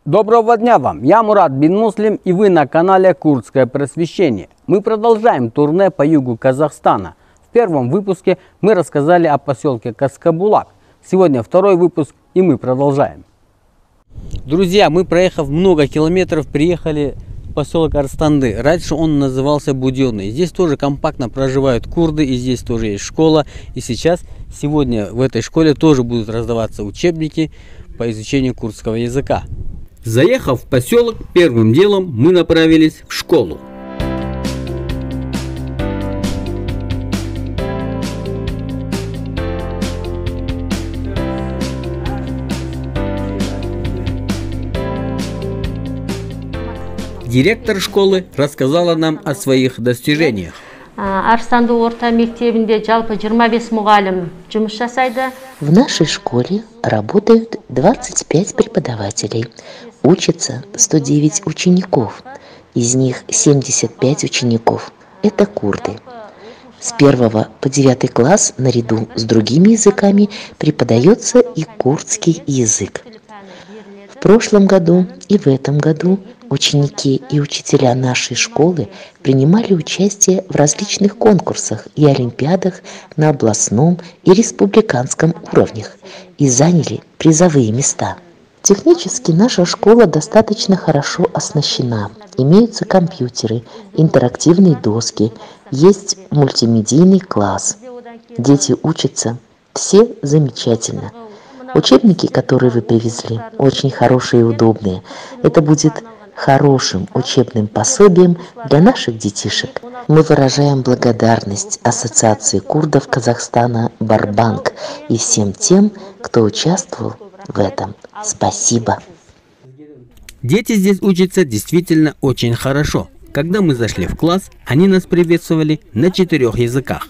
Доброго дня вам! Я Мурат бин Муслим, и вы на канале Курдское просвещение. Мы продолжаем турне по югу Казахстана. В первом выпуске мы рассказали о поселке Каскабулак. Сегодня второй выпуск, и мы продолжаем. Друзья, мы, проехав много километров, приехали в поселок Арстанды. Раньше он назывался Буденный. Здесь тоже компактно проживают курды, и здесь тоже есть школа. И сегодня в этой школе тоже будут раздаваться учебники по изучению курдского языка. Заехав в поселок, первым делом мы направились в школу. Директор школы рассказала нам о своих достижениях. Арстанды орта мектебинде жалпы 25 мугалим жұмыс жасайды. В нашей школе работают 25 преподавателей. Учатся 109 учеников. Из них 75 учеников – это курды. С 1 по 9 класс наряду с другими языками преподается и курдский язык. В прошлом году и в этом году ученики и учителя нашей школы принимали участие в различных конкурсах и олимпиадах на областном и республиканском уровнях и заняли призовые места. Технически наша школа достаточно хорошо оснащена. Имеются компьютеры, интерактивные доски, есть мультимедийный класс. Дети учатся все замечательно. Учебники, которые вы привезли, очень хорошие и удобные. Это будет хорошим учебным пособием для наших детишек. Мы выражаем благодарность Ассоциации курдов Казахстана «Барбанк» и всем тем, кто участвовал в этом. Спасибо. Дети здесь учатся действительно очень хорошо. Когда мы зашли в класс, они нас приветствовали на 4 языках.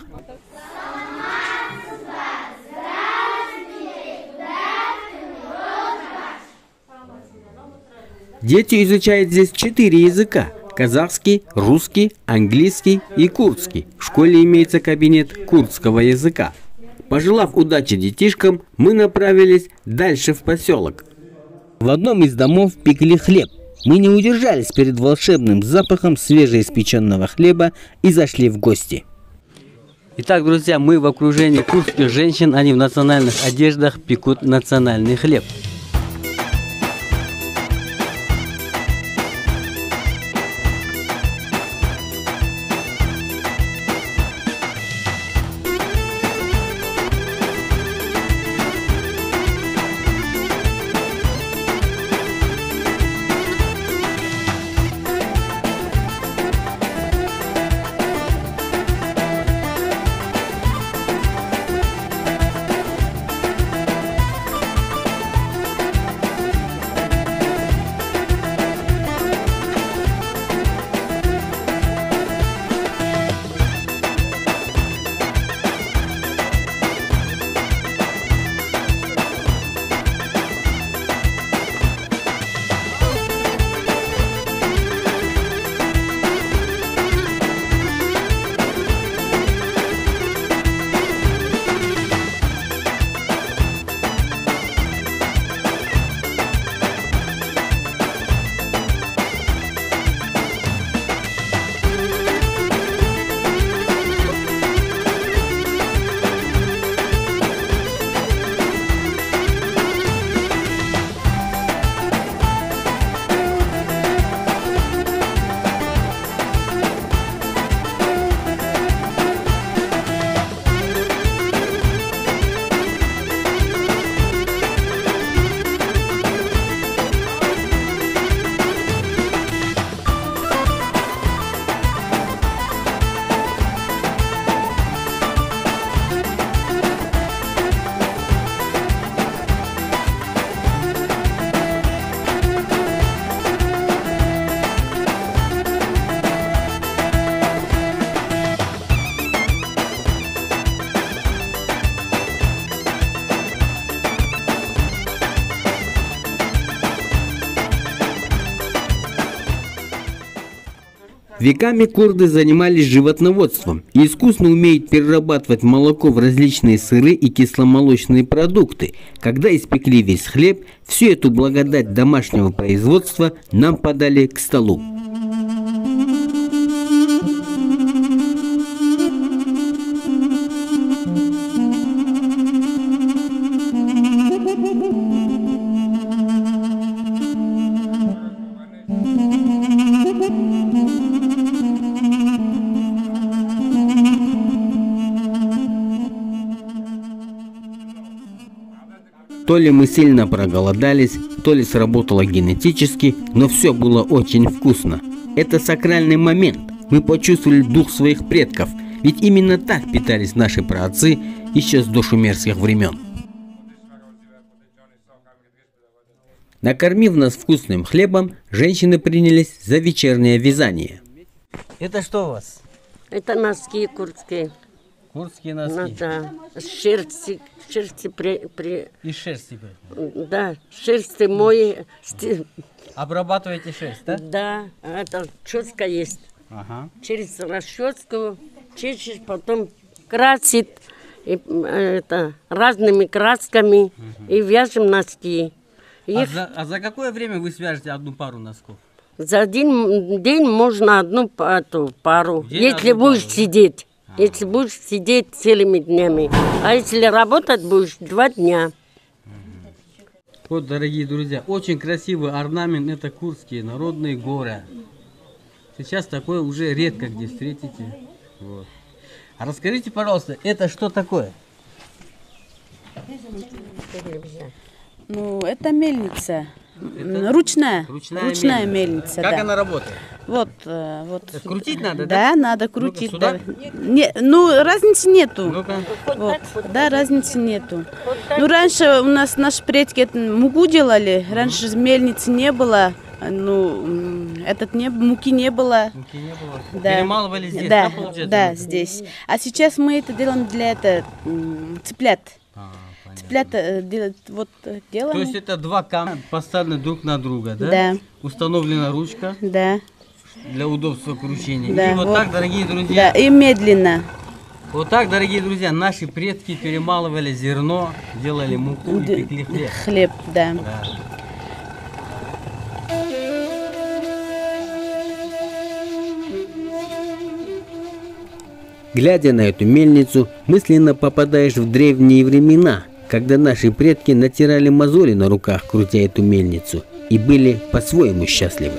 Дети изучают здесь 4 языка – казахский, русский, английский и курдский. В школе имеется кабинет курдского языка. Пожелав удачи детишкам, мы направились дальше в поселок. В одном из домов пекли хлеб. Мы не удержались перед волшебным запахом свежеиспеченного хлеба и зашли в гости. Итак, друзья, мы в окружении курдских женщин, они в национальных одеждах пекут национальный хлеб. Веками курды занимались животноводством и искусно умеют перерабатывать молоко в различные сыры и кисломолочные продукты. Когда испекли весь хлеб, всю эту благодать домашнего производства нам подали к столу. То ли мы сильно проголодались, то ли сработало генетически, но все было очень вкусно. Это сакральный момент. Мы почувствовали дух своих предков, ведь именно так питались наши праотцы еще с дошумерских времен. Накормив нас вкусным хлебом, женщины принялись за вечернее вязание. Это что у вас? Это носки курдские. Курдские носки. Да, шерсти Из шерсти. да, шерсти мои. Обрабатываете шерсть, да? Да, это щетка есть. Ага. Через расческу чешешь, потом красит и, это, разными красками и вяжем носки. А за какое время вы свяжете одну пару носков? За один день можно одну пару, если одну будешь пару, сидеть. Если будешь сидеть целыми днями. А если работать будешь 2 дня. Вот, дорогие друзья, очень красивый орнамент. Это курдские народные горы. Сейчас такое уже редко где встретите. Вот. А расскажите, пожалуйста, это что такое? Ну, это мельница. Ручная мельница. Как да. она работает? Вот. Крутить надо, да? да? Надо крутить. Ну-ка, Да. Ну, разницы нету. Ну-ка. Вот. Да, разницы нету. Ну, раньше у нас наши предки муку делали. Раньше мельницы не было. Ну, муки не было. Муки не было. Да. Перемалывали здесь, да, получается? да, здесь. А сейчас мы это делаем для цыплят. Цыплят делать, делаем. То есть это 2 камня поставлены друг на друга, да? Да. Установлена ручка Да. для удобства кручения. Да, И вот так, дорогие Да, друзья, и медленно. вот так, дорогие друзья, наши предки перемалывали зерно, делали муку и пекли хлеб. Хлеб, да. Да. Глядя на эту мельницу, мысленно попадаешь в древние времена, когда наши предки натирали мозоли на руках, крутя эту мельницу, и были по-своему счастливы.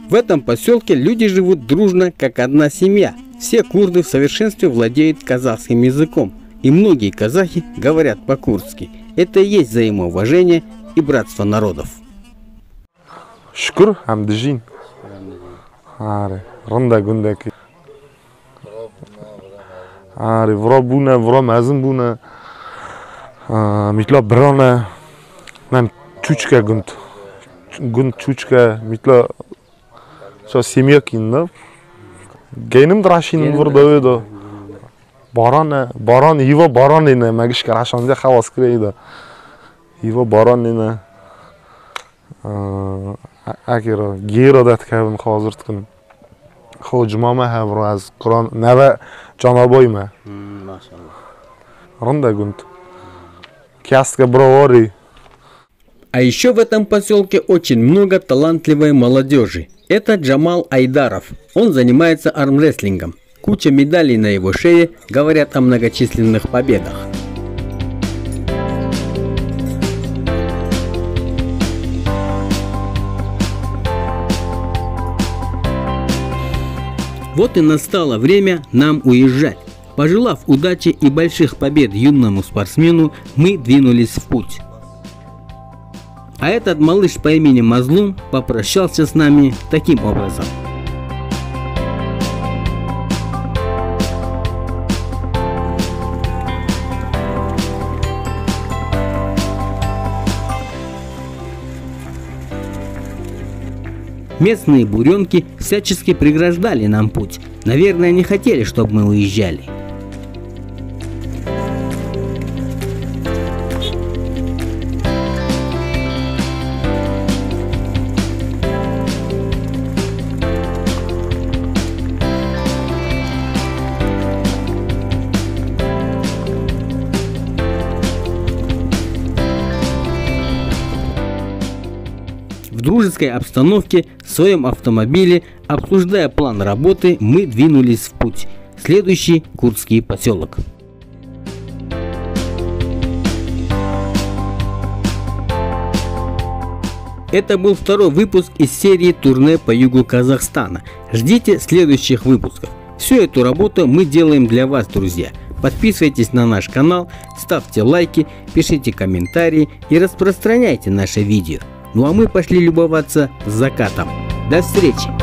В этом поселке люди живут дружно, как одна семья. Все курды в совершенстве владеют казахским языком, и многие казахи говорят по-курдски. Это и есть взаимоуважение и братство народов. Шүкір, әмдіжин. Рында күндәкі. Вра буна, вра мәзін буна. Митла бірана, нам чучка гүнд. Гүнд чучка, митла семья кинда. Гейнім драшин вұрда өйді. Баран, его баран ені, мәгіш қарашанды хавас кірейді. Его баран ені. Акира гейрадат кәбін қазыртқын. Хо жумама хавру аз Құран нәвә жанабойма. Рында гүнд. Кястка бравари. А еще в этом поселке очень много талантливой молодежи. Это Джамал Айдаров. Он занимается армрестлингом. Куча медалей на его шее говорят о многочисленных победах. Вот и настало время нам уезжать. Пожелав удачи и больших побед юному спортсмену, мы двинулись в путь. А этот малыш по имени Мазлум попрощался с нами таким образом. Местные буренки всячески преграждали нам путь. Наверное, не хотели, чтобы мы уезжали. В дружеской обстановке в своем автомобиле, обсуждая план работы, мы двинулись в путь. Следующий курдский поселок. Это был второй выпуск из серии «Турне по югу Казахстана». Ждите следующих выпусков. Всю эту работу мы делаем для вас, друзья. Подписывайтесь на наш канал, ставьте лайки, пишите комментарии и распространяйте наше видео. Ну а мы пошли любоваться закатом. До встречи!